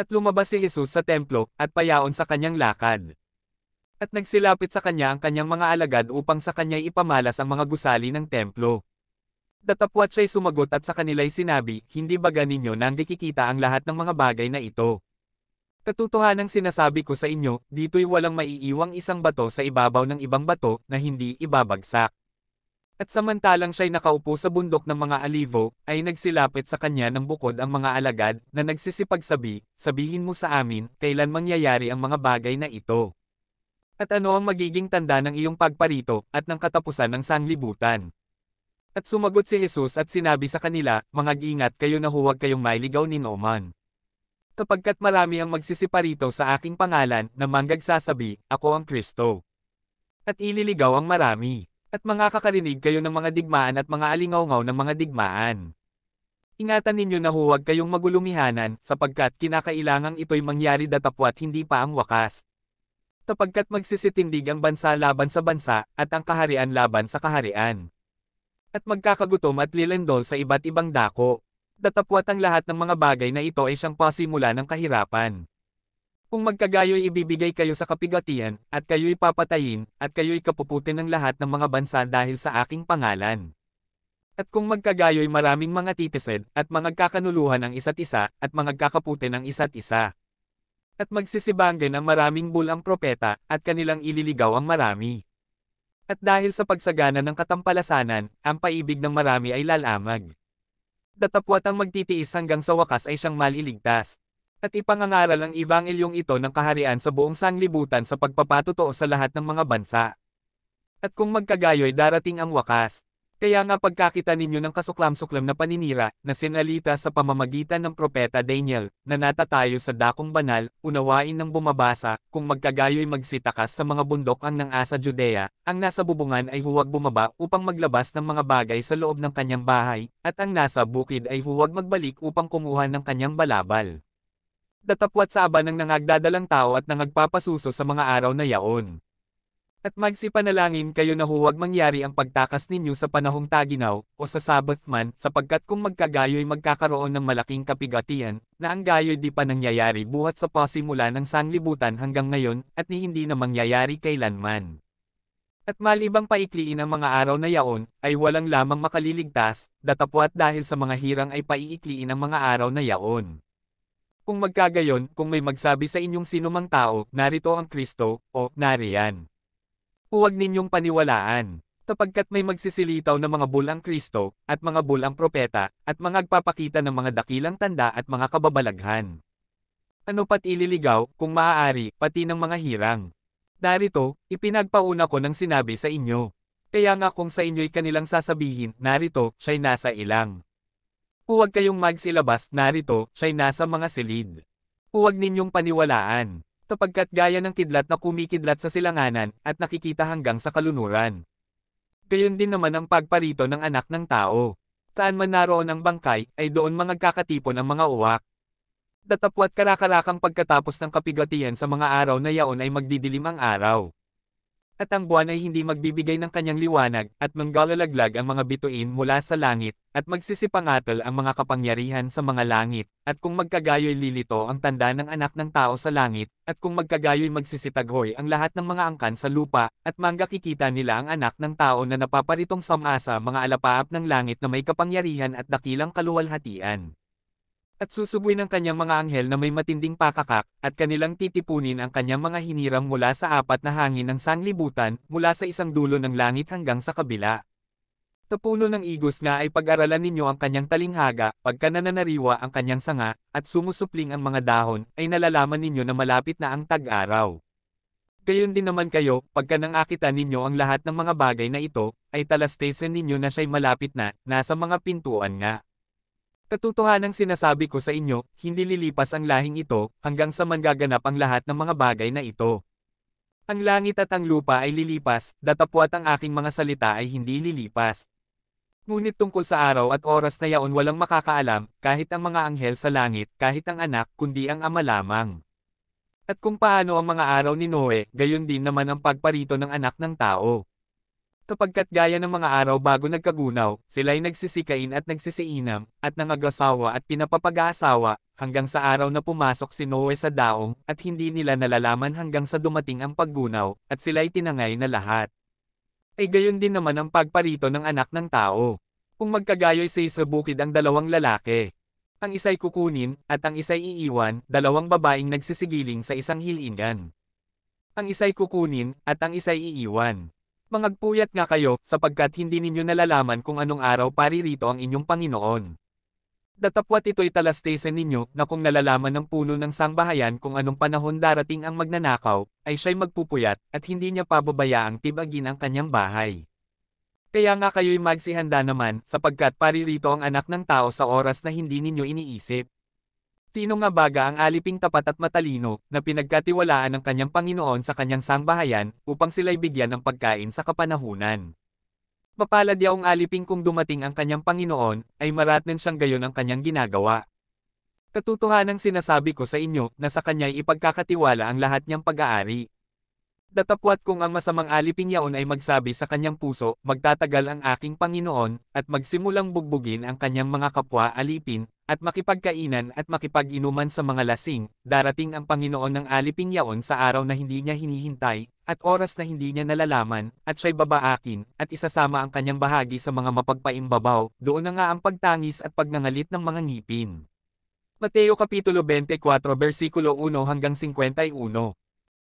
At lumabas si Jesus sa templo, at payaon sa kanyang lakad. At nagsilapit sa kanya ang kanyang mga alagad upang sa kanya'y ipamalas ang mga gusali ng templo. Datapwat siya'y sumagot at sa kanila'y sinabi, hindi baga ninyo nang nakikita ang lahat ng mga bagay na ito. Katotohanang sinasabi ko sa inyo, dito'y walang maiiwang isang bato sa ibabaw ng ibang bato na hindi ibabagsak. At samantalang siya'y nakaupo sa bundok ng mga alivo, ay nagsilapit sa kanya ng bukod ang mga alagad, na nagsisipagsabi, sabihin mo sa amin, kailan mangyayari ang mga bagay na ito. At ano ang magiging tanda ng iyong pagparito, at ng katapusan ng sanglibutan. At sumagot si Jesus at sinabi sa kanila, mag-ingat kayo na huwag kayong mailigaw ni Nooman. Sapagkat marami ang magsisiparito sa aking pangalan, na manggagsasabi, ako ang Kristo. At ililigaw ang marami. At mga kakarinig kayo ng mga digmaan at mga alingawngaw ng mga digmaan. Ingatan ninyo na huwag kayong magulumihanan, sapagkat kinakailangang ito'y mangyari datapwat hindi pa ang wakas. Sapagkat magsisitindig ang bansa laban sa bansa, at ang kaharian laban sa kaharian. At magkakagutom at lilendol sa iba't ibang dako. Datapwat ang lahat ng mga bagay na ito ay siyang pasimula ng kahirapan. Kung magkagayo'y ibibigay kayo sa kapigatian, at kayo'y papatayin, at kayo'y kapuputin ng lahat ng mga bansa dahil sa aking pangalan. At kung magkagayo'y maraming mga titised, at magkakanuluhan ang isa't isa, at magkakaputin ang isa't isa. At magsisibanggan ang maraming bulang propeta, at kanilang ililigaw ang marami. At dahil sa pagsagana ng katampalasanan, ang paibig ng marami ay lalamag. Datapwat ang magtitiis hanggang sa wakas ay siyang maliligtas. At ipangangaral ang ebangelyong ito ng kaharian sa buong sanglibutan sa pagpapatotoo sa lahat ng mga bansa. At kung magkagayo'y darating ang wakas. Kaya nga pagkakita ninyo ng kasuklam-suklam na paninira, na sinalita sa pamamagitan ng propeta Daniel, na natatayo sa dakong banal, unawain ng bumabasa, kung magkagayo'y magsitakas sa mga bundok ang nang asa Judea, ang nasa bubungan ay huwag bumaba upang maglabas ng mga bagay sa loob ng kanyang bahay, at ang nasa bukid ay huwag magbalik upang kumuha ng kanyang balabal. Datapwat sa aba ng nangagdadalang tao at nangagpapasuso sa mga araw na yaon. At magsipanalangin kayo na huwag mangyari ang pagtakas ninyo sa panahong taginaw, o sa Sabbath man, sapagkat kung magkagayo'y magkakaroon ng malaking kapigatian, na ang gayo'y di pa nangyayari buhat sa pasimula ng sanglibutan hanggang ngayon, at ni hindi na mangyayari kailanman. At malibang paikliin ang mga araw na yaon, ay walang lamang makaliligtas, datapwat dahil sa mga hirang ay paiikliin ang mga araw na yaon. Kung magkagayon, kung may magsabi sa inyong sinumang tao, narito ang Kristo, o nariyan. Huwag ninyong paniwalaan, sapagkat may magsisilitaw na mga bulang Kristo, at mga bulang propeta, at mga agpapakita ng mga dakilang tanda at mga kababalaghan. Ano pat ililigaw, kung maaari, pati ng mga hirang. Darito, ipinagpauna ko ng sinabi sa inyo. Kaya nga kung sa inyo'y kanilang sasabihin, narito, siya'y nasa ilang. Huwag kayong magsilabas, narito, siya'y nasa mga silid. Huwag ninyong paniwalaan, sapagkat gaya ng kidlat na kumikidlat sa silanganan, at nakikita hanggang sa kalunuran. Gayon din naman ang pagparito ng anak ng tao. Saan man naroon ang bangkay, ay doon magkakatipon ang mga uwak. Datapwat karakarakang pagkatapos ng kapigatian sa mga araw na yaon ay magdidilim ang araw. At ang buwan ay hindi magbibigay ng kanyang liwanag, at manggalalaglag ang mga bituin mula sa langit, at magsisipangatol ang mga kapangyarihan sa mga langit, at kung magkagayo'y lilito ang tanda ng anak ng tao sa langit, at kung magkagayo'y magsisitaghoy ang lahat ng mga angkan sa lupa, at manggakikita nila ang anak ng tao na napaparitong samasa mga alapaap ng langit na may kapangyarihan at dakilang kaluwalhatian. At susubuin ng kanyang mga anghel na may matinding pakakak, at kanilang titipunin ang kanyang mga hinirang mula sa apat na hangin ng sanglibutan, mula sa isang dulo ng langit hanggang sa kabila. Sa puno ng igos nga ay pag-aralan ninyo ang kanyang talinghaga, pagka nananariwa ang kanyang sanga, at sumusupling ang mga dahon, ay nalalaman ninyo na malapit na ang tag-araw. Gayon din naman kayo, pagka nangakita ninyo ang lahat ng mga bagay na ito, ay talastasin ninyo na siya'y malapit na, nasa mga pintuan nga. Katotohanang sinasabi ko sa inyo, hindi lilipas ang lahing ito, hanggang sa mangaganap ang lahat ng mga bagay na ito. Ang langit at ang lupa ay lilipas, datapwat ang aking mga salita ay hindi lilipas. Ngunit tungkol sa araw at oras na yaon walang makakaalam, kahit ang mga anghel sa langit, kahit ang anak, kundi ang ama lamang. At kung paano ang mga araw ni Noe, gayon din naman ang pagparito ng anak ng tao. Sapagkat gaya ng mga araw bago nagkagunaw, sila'y nagsisikain at nagsisiinam, at nangasawa at pinapapag-aasawa, hanggang sa araw na pumasok si Noe sa daong, at hindi nila nalalaman hanggang sa dumating ang paggunaw, at sila'y tinangay na lahat. Ay gayon din naman ang pagparito ng anak ng tao. Kung magkagayoy sa bukid ang dalawang lalaki, ang isa'y kukunin, at ang isa'y iiwan, dalawang babaeng nagsisigiling sa isang hilingan. Ang isa'y kukunin, at ang isa'y iiwan. Mangagpuyat nga kayo, sapagkat hindi ninyo nalalaman kung anong araw paririto ang inyong Panginoon. Datapwat ito'y talastasan ninyo, na kung nalalaman ng puno ng sangbahayan kung anong panahon darating ang magnanakaw, ay siya'y magpupuyat, at hindi niya pababayaang tibagin ang kanyang bahay. Kaya nga kayo'y magsihanda naman, sapagkat paririto ang anak ng tao sa oras na hindi ninyo iniisip. Sino nga baga ang aliping tapat at matalino, na pinagkatiwalaan ng kanyang Panginoon sa kanyang sangbahayan, upang sila'y bigyan ng pagkain sa kapanahunan? Mapalad yaong aliping kung dumating ang kanyang Panginoon, ay maratnan siyang gayon ang kanyang ginagawa. Katotohanang sinasabi ko sa inyo, na sa kanya'y ipagkakatiwala ang lahat niyang pag-aari. Datapwat kung ang masamang aliping yaon ay magsabi sa kanyang puso, magtatagal ang aking Panginoon, at magsimulang bugbugin ang kanyang mga kapwa alipin, at makipagkainan at makipag-inuman sa mga lasing, darating ang Panginoon ng aliping yaon sa araw na hindi niya hinihintay, at oras na hindi niya nalalaman, at siya'y babaakin, at isasama ang kanyang bahagi sa mga mapagpaimbabaw, doon na nga ang pagtangis at pagnangalit ng mga ngipin. Mateo Kapitulo 24 versikulo 1 hanggang 51.